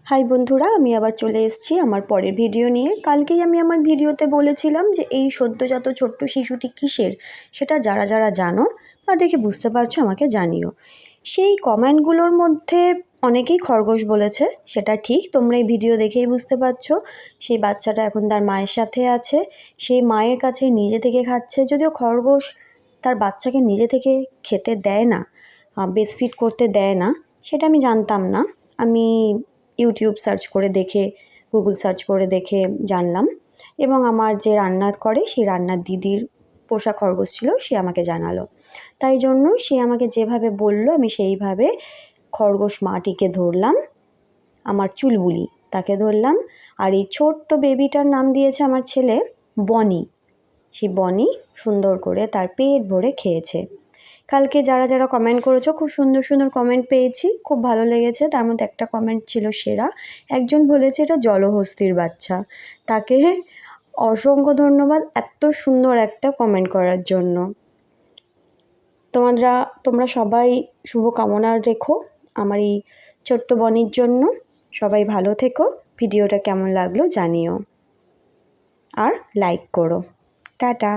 High বন্ধুরা, আমি আবার চলে এসেছি আমার পরের ভিডিও নিয়ে। কালকেই আমি আমার ভিডিওতে বলেছিলাম যে এই সদ্যজাত ছোট্ট শিশুটি কিসের, সেটা যারা যারা জানো বা দেখে বুঝতে পারছো আমাকে জানিও। সেই কমেন্টগুলোর মধ্যে অনেকেই খরগোশ বলেছে, সেটা ঠিক, তোমরা এই ভিডিও দেখেই বুঝতে পারছো। সেই বাচ্চাটা এখন তার মায়ের সাথে আছে, সেই মায়ের কাছে নিজে থেকে খাচ্ছে। যদিও খরগোশ তার বাচ্চাকে নিজে থেকে খেতে দেয় না, ব্রেস্টফিড করতে দেয় না, সেটা আমি জানতাম না। আমি ইউটিউব সার্চ করে দেখে, গুগল সার্চ করে দেখে জানলাম, এবং আমার যে রান্না করে সেই রান্নার দিদির পোষা খরগোশ ছিল, সে আমাকে জানালো। তাই জন্য সে আমাকে যেভাবে বললো আমি সেইভাবে খরগোশ মাটিকে ধরলাম, আমার চুলবুলি তাকে ধরলাম। আর এই ছোট্ট বেবিটার নাম দিয়েছে আমার ছেলে বনি। সেই বনি সুন্দর করে তার পেট ভরে খেয়েছে। কালকে যারা যারা কমেন্ট করেছো, খুব সুন্দর সুন্দর কমেন্ট পেয়েছি, খুব ভালো লেগেছে। তার মধ্যে একটা কমেন্ট ছিল সেরা, একজন বলেছে এটা জলহস্তির বাচ্চা। তাকে অসংখ্য ধন্যবাদ এত সুন্দর একটা কমেন্ট করার জন্য। তোমরা সবাই শুভকামনা রেখো আমার এই ছোট্ট বনির জন্য। সবাই ভালো থেকো। ভিডিওটা কেমন লাগলো জানিও, আর লাইক করো। টাটা।